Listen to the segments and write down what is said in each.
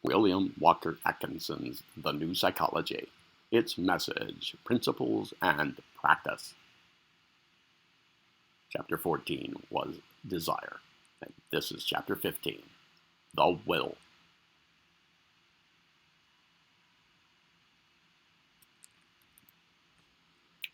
William Walker Atkinson's The New Psychology, Its Message, Principles, and Practice. Chapter 14 was Desire, and this is Chapter 15, The Will.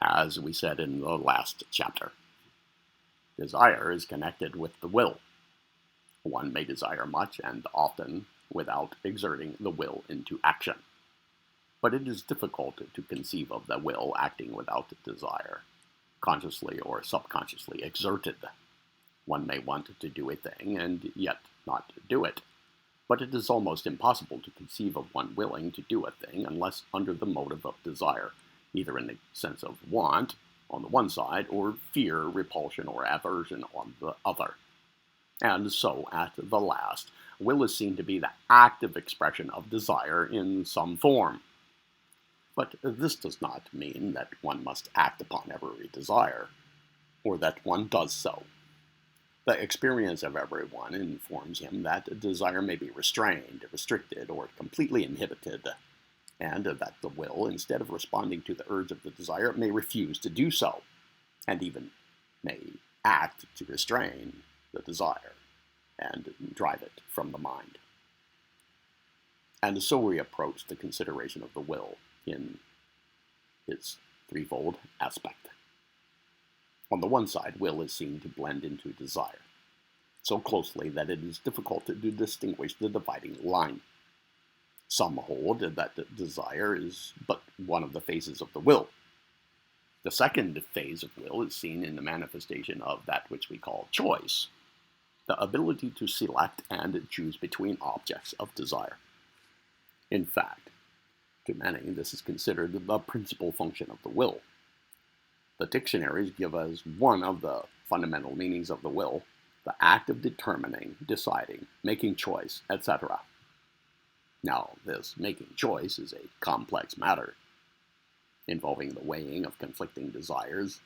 As we said in the last chapter, desire is connected with the will. One may desire much and often without exerting the will into action. But it is difficult to conceive of the will acting without desire, consciously or subconsciously exerted. One may want to do a thing and yet not do it. But it is almost impossible to conceive of one willing to do a thing unless under the motive of desire, either in the sense of want on the one side, or fear, repulsion, or aversion on the other. And so, at the last, will is seen to be the active expression of desire in some form. But this does not mean that one must act upon every desire, or that one does so. The experience of everyone informs him that desire may be restrained, restricted, or completely inhibited, and that the will, instead of responding to the urge of the desire, may refuse to do so, and even may act to restrain the desire and drive it from the mind. And so we approach the consideration of the will in its threefold aspect. On the one side, will is seen to blend into desire, so closely that it is difficult to distinguish the dividing line. Some hold that desire is but one of the phases of the will. The second phase of will is seen in the manifestation of that which we call choice, the ability to select and choose between objects of desire. In fact, to many, this is considered the principal function of the will. The dictionaries give us one of the fundamental meanings of the will, the act of determining, deciding, making choice, etc. Now, this making choice is a complex matter, involving the weighing of conflicting desires,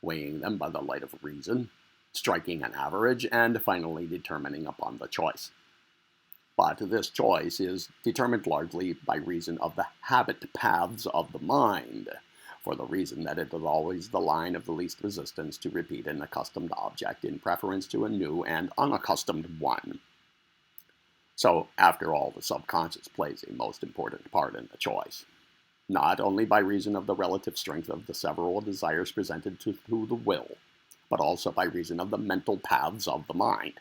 weighing them by the light of reason, striking an average, and finally determining upon the choice. But this choice is determined largely by reason of the habit paths of the mind, for the reason that it is always the line of the least resistance to repeat an accustomed object in preference to a new and unaccustomed one. So, after all, the subconscious plays a most important part in the choice, not only by reason of the relative strength of the several desires presented to the will, but also by reason of the mental paths of the mind.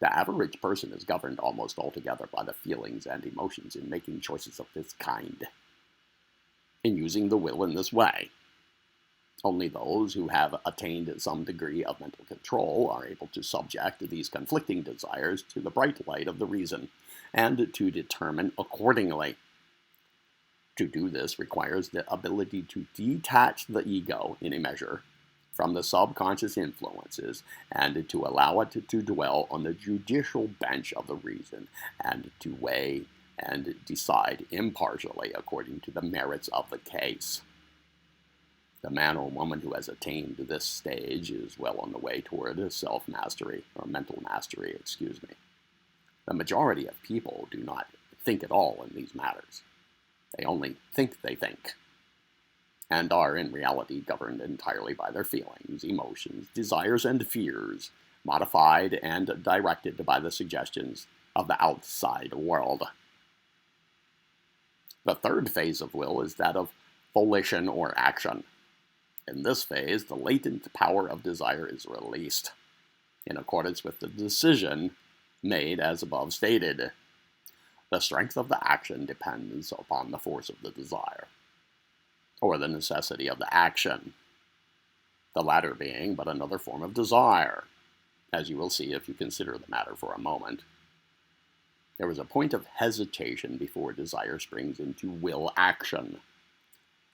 The average person is governed almost altogether by the feelings and emotions in making choices of this kind, in using the will in this way. Only those who have attained some degree of mental control are able to subject these conflicting desires to the bright light of the reason, and to determine accordingly. To do this requires the ability to detach the ego, in a measure, from the subconscious influences, and to allow it to dwell on the judicial bench of the reason, and to weigh and decide impartially according to the merits of the case. The man or woman who has attained this stage is well on the way toward self-mastery, or mental mastery, The majority of people do not think at all in these matters. They only think they think, and are in reality governed entirely by their feelings, emotions, desires, and fears, modified and directed by the suggestions of the outside world. The third phase of will is that of volition or action. In this phase, the latent power of desire is released, in accordance with the decision made as above stated. The strength of the action depends upon the force of the desire, or the necessity of the action, the latter being but another form of desire, as you will see if you consider the matter for a moment. There is a point of hesitation before desire springs into will action,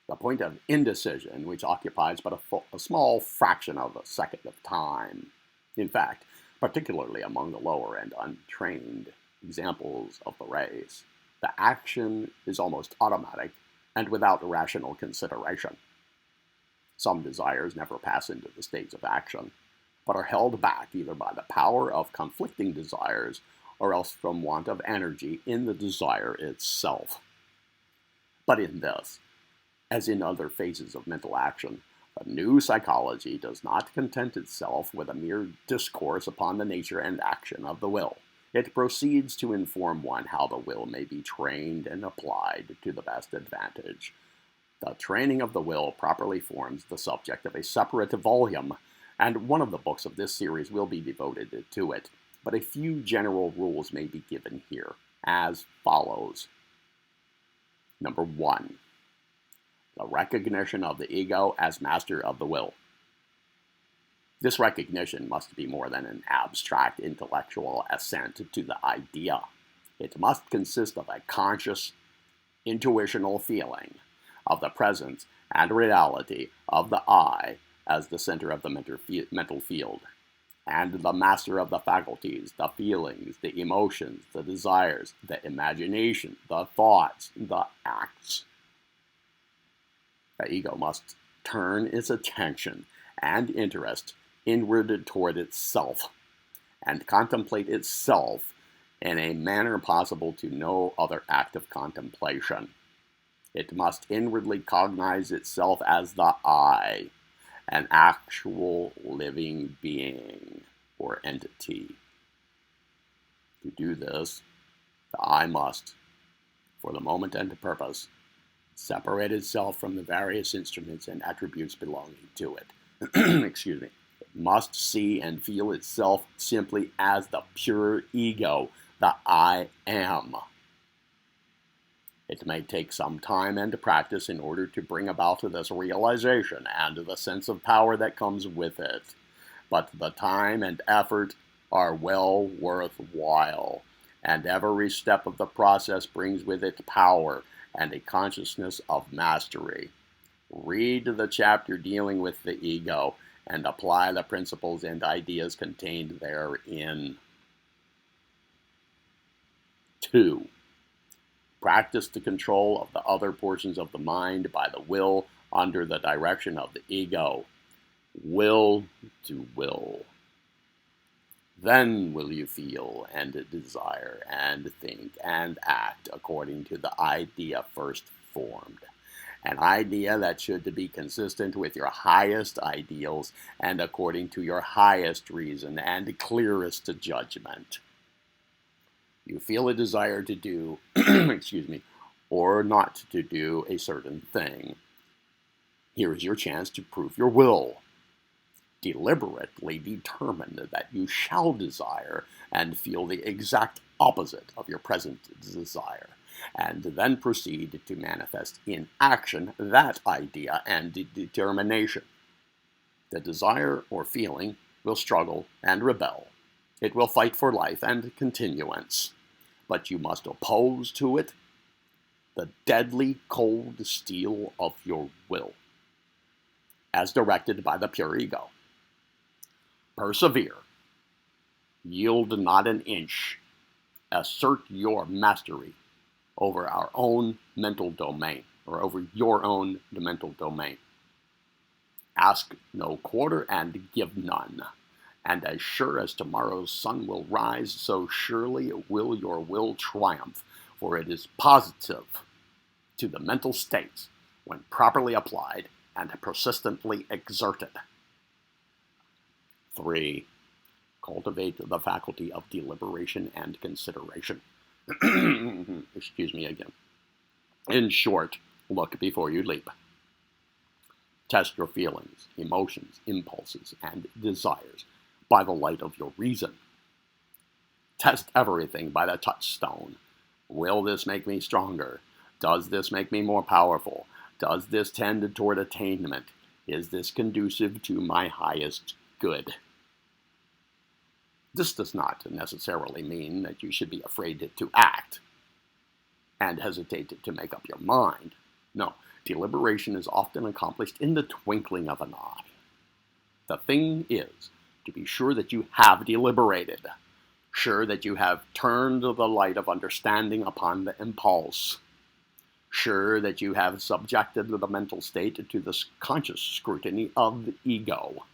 the point of indecision, which occupies but a small fraction of a second of time. In fact, particularly among the lower and untrained examples of the race, the action is almost automatic and without rational consideration. Some desires never pass into the stage of action, but are held back either by the power of conflicting desires or else from want of energy in the desire itself. But in this, as in other phases of mental action, the new psychology does not content itself with a mere discourse upon the nature and action of the will. It proceeds to inform one how the will may be trained and applied to the best advantage. The training of the will properly forms the subject of a separate volume, and one of the books of this series will be devoted to it, but a few general rules may be given here, as follows. Number 1. The recognition of the ego as master of the will. This recognition must be more than an abstract intellectual assent to the idea. It must consist of a conscious, intuitional feeling of the presence and reality of the I as the center of the mental field, and the master of the faculties, the feelings, the emotions, the desires, the imagination, the thoughts, the acts. The ego must turn its attention and interest inward toward itself, and contemplate itself in a manner possible to no other act of contemplation. It must inwardly cognize itself as the I, an actual living being or entity. To do this, the I must, for the moment and purpose, separate itself from the various instruments and attributes belonging to it. Excuse me. It must see and feel itself simply as the pure ego, the I am. It may take some time and practice in order to bring about this realization and the sense of power that comes with it, but the time and effort are well worthwhile, and every step of the process brings with it power and a consciousness of mastery. Read the chapter dealing with the ego and apply the principles and ideas contained therein. 2. Practice the control of the other portions of the mind by the will under the direction of the ego. Will to will. Then will you feel and desire and think and act according to the idea first formed. An idea that should be consistent with your highest ideals and according to your highest reason and clearest judgment. You feel a desire to do, or not to do a certain thing. Here is your chance to prove your will. Deliberately determine that you shall desire and feel the exact opposite of your present desire, and then proceed to manifest in action that idea and determination. The desire or feeling will struggle and rebel. It will fight for life and continuance, but you must oppose to it the deadly cold steel of your will, as directed by the pure ego. Persevere. Yield not an inch. Assert your mastery over our own mental domain, or over your own mental domain. Ask no quarter and give none. And as sure as tomorrow's sun will rise, so surely will your will triumph, for it is positive to the mental states when properly applied and persistently exerted. 3. Cultivate the faculty of deliberation and consideration. Excuse me again. In short, look before you leap. Test your feelings, emotions, impulses, and desires by the light of your reason. Test everything by the touchstone. Will this make me stronger? Does this make me more powerful? Does this tend toward attainment? Is this conducive to my highest good? This does not necessarily mean that you should be afraid to act and hesitate to make up your mind. No, deliberation is often accomplished in the twinkling of an eye. The thing is to be sure that you have deliberated, sure that you have turned the light of understanding upon the impulse, sure that you have subjected the mental state to the conscious scrutiny of the ego,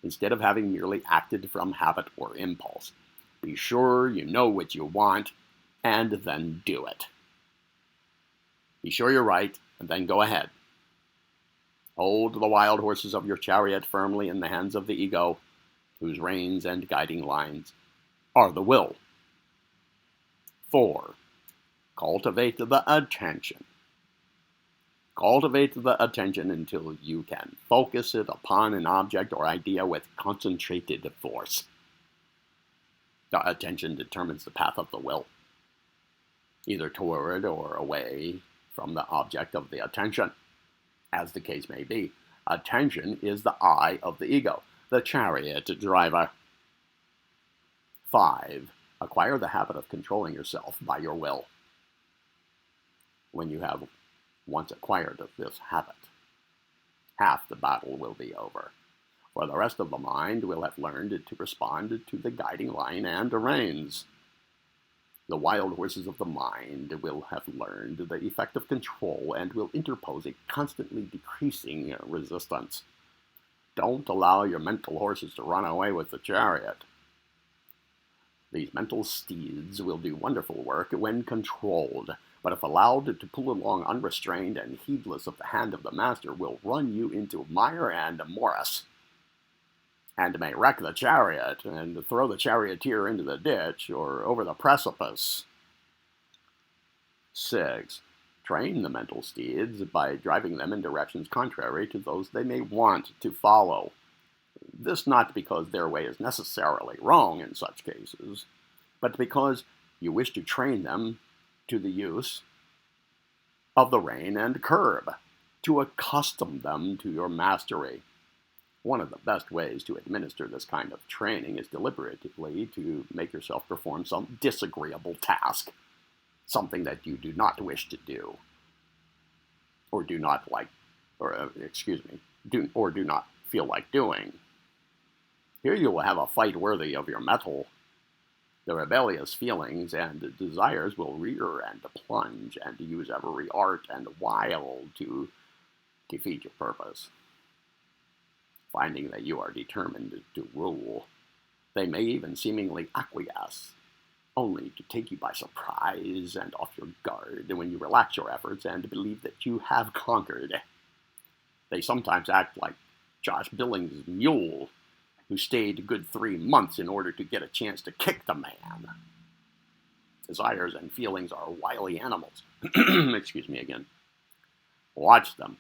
instead of having merely acted from habit or impulse. Be sure you know what you want, and then do it. Be sure you're right, and then go ahead. Hold the wild horses of your chariot firmly in the hands of the ego, whose reins and guiding lines are the will. 4. Cultivate the attention. Cultivate the attention until you can focus it upon an object or idea with concentrated force. The attention determines the path of the will, either toward or away from the object of the attention, as the case may be. Attention is the eye of the ego, the chariot driver. 5. Acquire the habit of controlling yourself by your will. When you have once acquired this habit, half the battle will be over, for the rest of the mind will have learned to respond to the guiding line and reins. The wild horses of the mind will have learned the effect of control and will interpose a constantly decreasing resistance. Don't allow your mental horses to run away with the chariot. These mental steeds will do wonderful work when controlled, but if allowed to pull along unrestrained and heedless of the hand of the master, will run you into mire and morass, and may wreck the chariot and throw the charioteer into the ditch or over the precipice. 6. Train the mental steeds by driving them in directions contrary to those they may want to follow. This not because their way is necessarily wrong in such cases, but because you wish to train them to the use of the rein and curb, to accustom them to your mastery. One of the best ways to administer this kind of training is deliberately to make yourself perform some disagreeable task, something that you do not wish to do, or do not feel like doing. Here you will have a fight worthy of your mettle. The rebellious feelings and desires will rear and plunge and use every art and wile to defeat your purpose. Finding that you are determined to rule, they may even seemingly acquiesce, only to take you by surprise and off your guard when you relax your efforts and believe that you have conquered. They sometimes act like Josh Billings' mule, who stayed a good 3 months in order to get a chance to kick the man. Desires and feelings are wily animals. Excuse me again. Watch them,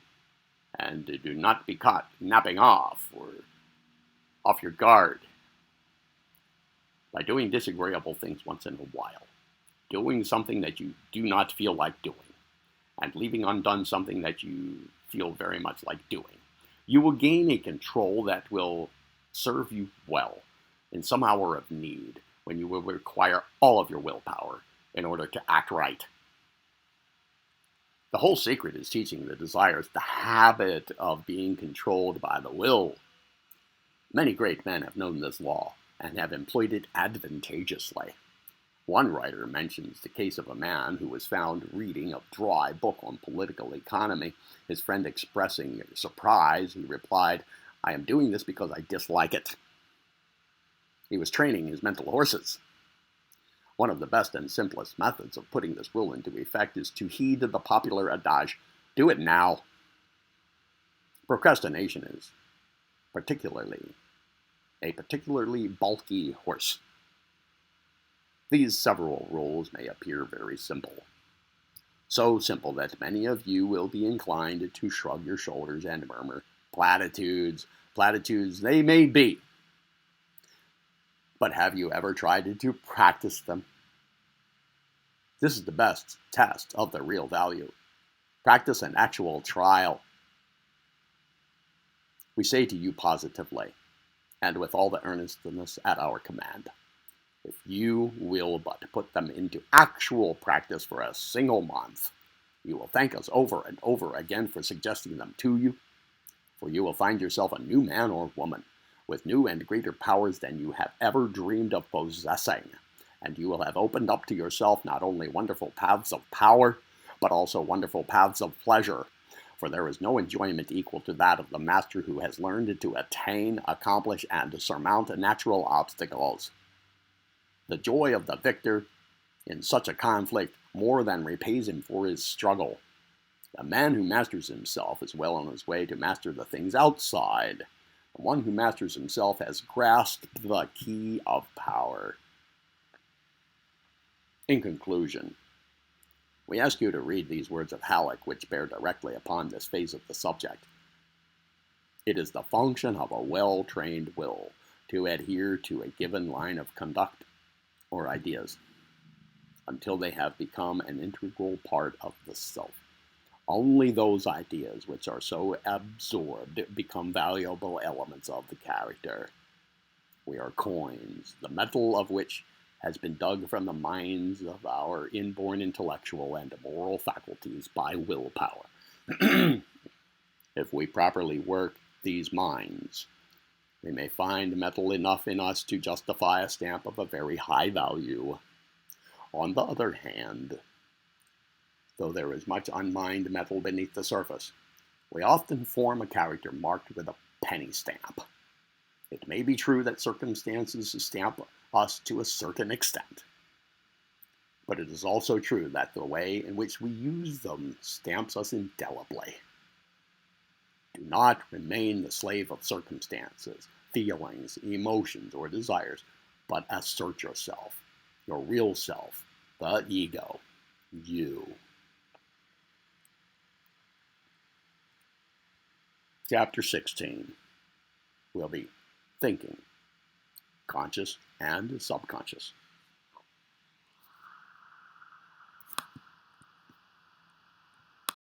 and do not be caught napping off or off your guard by doing disagreeable things once in a while, doing something that you do not feel like doing, and leaving undone something that you feel very much like doing. You will gain a control that will serve you well in some hour of need, when you will require all of your willpower in order to act right. The whole secret is teaching the desires the habit of being controlled by the will. Many great men have known this law and have employed it advantageously. One writer mentions the case of a man who was found reading a dry book on political economy. His friend expressing surprise, he replied, "I am doing this because I dislike it." He was training his mental horses. One of the best and simplest methods of putting this rule into effect is to heed the popular adage, "Do it now." Procrastination is a particularly bulky horse. These several rules may appear very simple. So simple that many of you will be inclined to shrug your shoulders and murmur, "Platitudes, platitudes they may be." But have you ever tried to practice them? This is the best test of their real value. Practice an actual trial. We say to you positively, and with all the earnestness at our command, if you will but put them into actual practice for a single month, you will thank us over and over again for suggesting them to you, for you will find yourself a new man or woman, with new and greater powers than you have ever dreamed of possessing, and you will have opened up to yourself not only wonderful paths of power, but also wonderful paths of pleasure, for there is no enjoyment equal to that of the master who has learned to attain, accomplish, and surmount natural obstacles. The joy of the victor in such a conflict more than repays him for his struggle. The man who masters himself is well on his way to master the things outside. The one who masters himself has grasped the key of power. In conclusion, we ask you to read these words of Halleck, which bear directly upon this phase of the subject. It is the function of a well-trained will to adhere to a given line of conduct or ideas until they have become an integral part of the self. Only those ideas which are so absorbed become valuable elements of the character. We are coins, the metal of which has been dug from the minds of our inborn intellectual and moral faculties by willpower. If we properly work these minds, we may find metal enough in us to justify a stamp of a very high value. On the other hand, though there is much unmined metal beneath the surface, we often form a character marked with a penny stamp. It may be true that circumstances stamp us to a certain extent, but it is also true that the way in which we use them stamps us indelibly. Do not remain the slave of circumstances, feelings, emotions, or desires, but assert yourself, your real self, the ego, you. Chapter 16 will be thinking, conscious and subconscious.